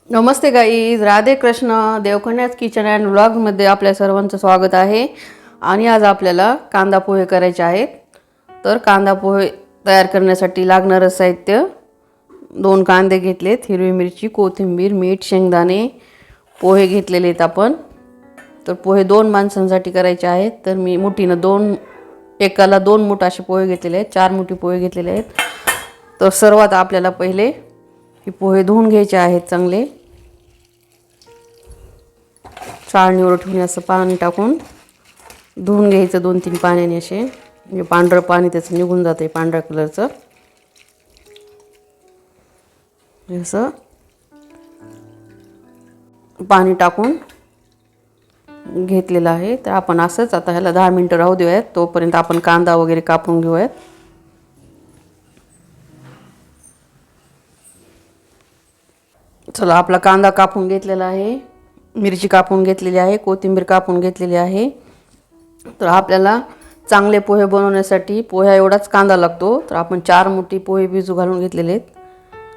Namaste guys, Radhe Krishna. Devkanya's kitchen and व्लॉगमध्ये आपल्या सर्वांचं स्वागत आहे. आणि आज आपल्याला कांदा पोहे करायचे आहेत. तर कांदा पोहे तयार करण्यासाठी लागणारं साहित्य: 2 कांदे घेतलेत, हिरवी मिरची, कोथिंबीर, मीठ, शेंगदाणे, पोहे घेतलेले आहेत आपण. तर पोहे 2 माणसांसाठी करायचे आहेत. तर मी मुठीनं एकाला 2 मूठ असे पोहे घेतलेले आहेत, 4 मुठी पोहे घेतलेले आहेत. तर सर्वात आपल्याला पहिले हे पोहे धुवून घ्यायचे आहेत चांगले. चाळणीवर ठेवून असं पाणी टाकून धुवून घ्यायचं 2-3 पाण्याने असे, म्हणजे पांढरं पाणी त्याचं निघून जातं, पांढऱ्या कलरचं. असं पाणी टाकून घेतलेलं आहे. तर आपण असंच आता ह्याला 10 मिनटं राहू देऊयात. तोपर्यंत आपण कांदा वगैरे कापून घेऊयात. चला, आपला कांदा कापून घेतलेला आहे, मिरची कापून घेतलेली आहे, कोथिंबीर कापून घेतलेली आहे. तर आपल्याला चांगले पोहे बनवण्यासाठी पोह्या एवढाच कांदा लागतो. तर आपण 4 मुठी पोहे भिजू घालून घेतलेले आहेत.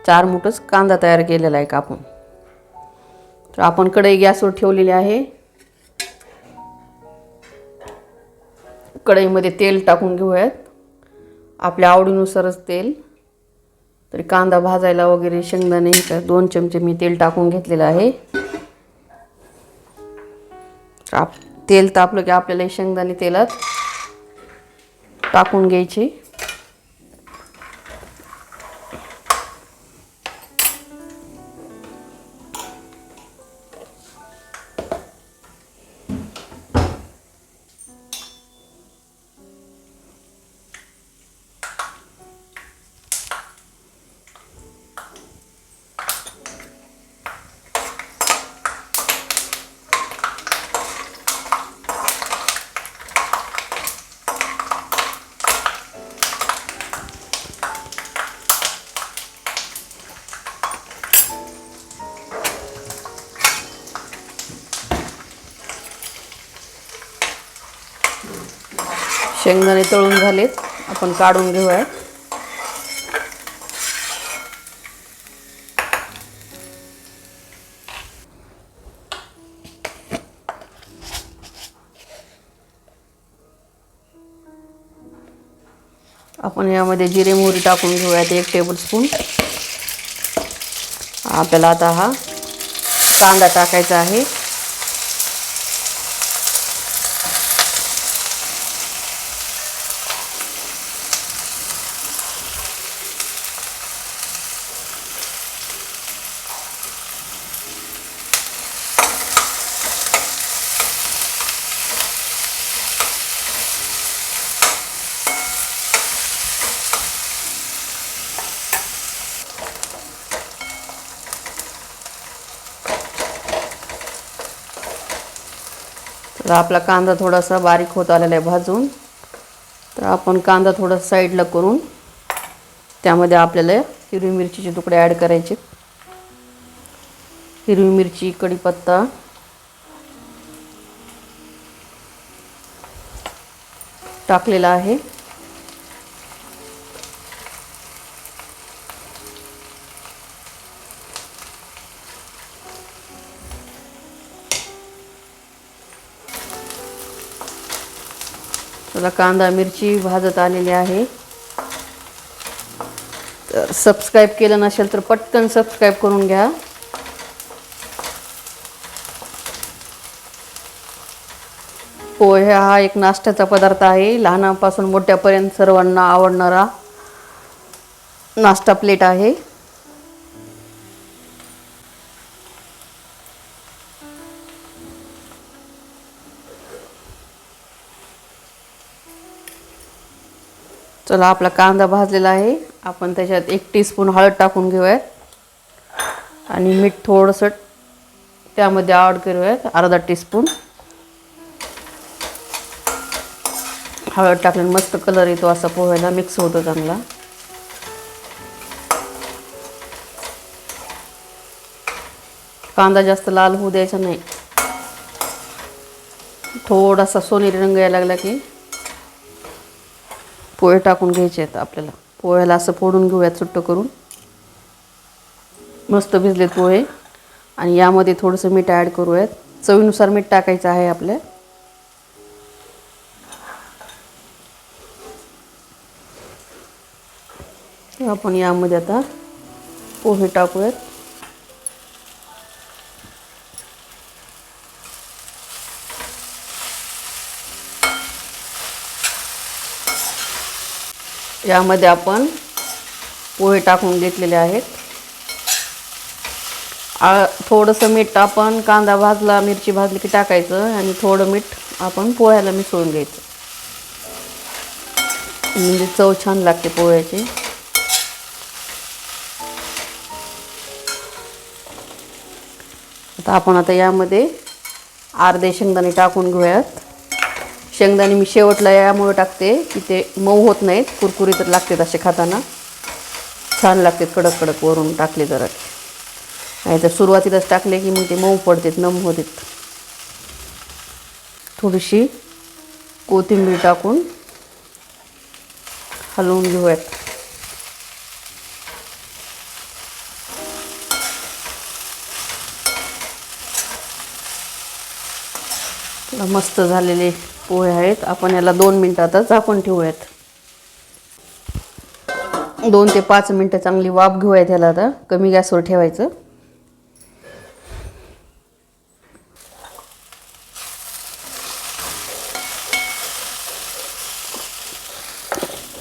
4 मुठच कांदा तयार केलेला आहे कापून. तर आपण कढई गॅसवर ठेवलेली आहे. कढईमध्ये तेल टाकून घेऊयात, आपल्या आवडीनुसारच तेल. तरी कांदा भाजायला वगैरे शेंगदाणे 2 चमचे मी तेल टाकून घेतलेलं आहे. तेल तापलं की आपल्याला शेंगदाणे तेलात टाकून घ्यायचे. शेंगदाणे तळून झालेत, आपण काढून घेऊया. आपण यामध्ये जिरे मोहरी टाकून घेऊयात 1 टेबलस्पून. आपल्याला आता हा कांदा टाकायचा आहे. तर आपला कांदा थोडासा बारीक होत आलेला आहे भाजून. तर आपण कांदा थोडा साईडला करून त्यामध्ये आपल्याला हिरवी मिरचीचे तुकडे ॲड करायचे. हिरवी मिरची, कढीपत्ता, टाकलेला आहे. चला, कांदा मिरची भाजत आलेली आहे. तर सबस्क्राईब केलं नसेल तर पटकन सबस्क्राईब करून घ्या. पोहे हा एक नाश्त्याचा पदार्थ आहे. लहानापासून मोठ्यापर्यंत सर्वांना आवडणारा नाश्ता प्लेट आहे. चला, आपला कांदा भाजलेला आहे. आपण त्याच्यात 1 टीस्पून हळद टाकून घेऊयात आणि मीठ थोडंसं त्यामध्ये ॲड करूयात, अर्धा टीस्पून. हळद टाकल्याने मस्त कलर येतो, असा पोह्याला मिक्स होतो चांगला. कांदा जास्त लाल होऊ द्यायचा नाही. थोडासा सोनेरी रंग यायला लागला की पोहे टाकून घ्यायचे आहेत आपल्याला. पोह्याला असं फोडून घेऊयात सुट्ट करून. मस्त भिजलेत पोहे. आणि यामध्ये थोडंसं मीठ ॲड करूयात. चवीनुसार मीठ टाकायचं आहे आपल्या. आपण यामध्ये आता पोहे टाकूयात. यामध्ये आपण पोहे टाकून घेतलेले आहेत. थोडंसं मीठ आपण कांदा भाजला, मिरची भाजली की टाकायचं आणि थोडं मीठ आपण पोह्याला मिसळून घ्यायचं, म्हणजे चव छान लागते पोह्याची. आता यामध्ये अर्धे शेंगदाणे टाकून घेऊयात. शेंगदाणे मी शेवटला यामुळे टाकते की ते मऊ होत नाहीत, कुरकुरीत लागतात असे खाताना, छान लागतात कडक कडक वरून टाकले जरा. नाही तर सुरुवातीलाच टाकले की मग ते मऊ पडतात, नम होतात. थोडीशी कोथिंबीर टाकून हलवून घेऊयात. मस्त झालेले पोहे आहेत. आपण याला 2 मिनिटातच झाकून ठेवूयात. 2 ते 5 मिनटं चांगली वाफ घेऊयात ह्याला. आता कमी गॅसवर ठेवायचं.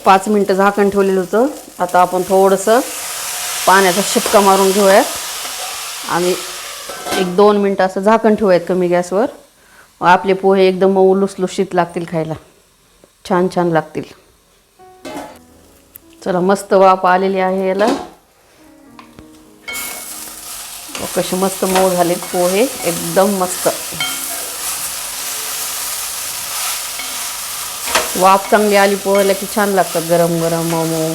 पाच मिनटं झाकण ठेवलेलं होतं. आता आपण थोडंसं पाण्याचा शिपका मारून घेऊयात आणि 1-2 मिनटं असं झाकण ठेवूयात कमी गॅसवर. आपले पोहे एकदम मऊ लुसलुशीत लागतील खायला, छान छान लागतील. चला, मस्त वाफ आलेली आहे याला. कसे मस्त मऊ झालेत पोहे, एकदम मस्त. वाफ चांगली आली पोह्याला की छान लागतात गरम गरम मऊ.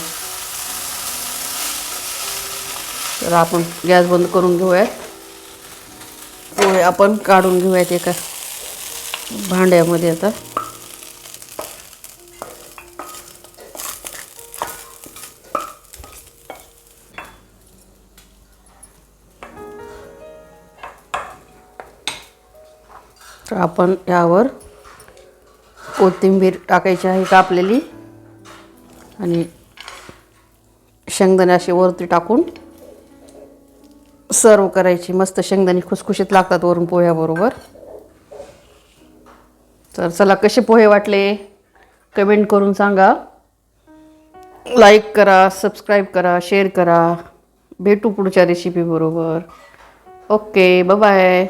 तर आपण गॅस बंद करून घेऊयात. पोहे आपण काढून घेऊयात एका भांड्यामध्ये. आता तर आपण यावर कोथिंबीर टाकायची आहे कापलेली आणि शेंगदाणे असे वरती टाकून सर्व करायची. मस्त शेंगदाणे खुसखुशीत लागतात वरून पोह्याबरोबर. तर चला, कसे पोहे वाटले कमेंट करून सांगा. लाईक करा, सबस्क्राईब करा, शेअर करा. भेटू पुढच्या रेसिपी बरोबर. Okay, bye bye.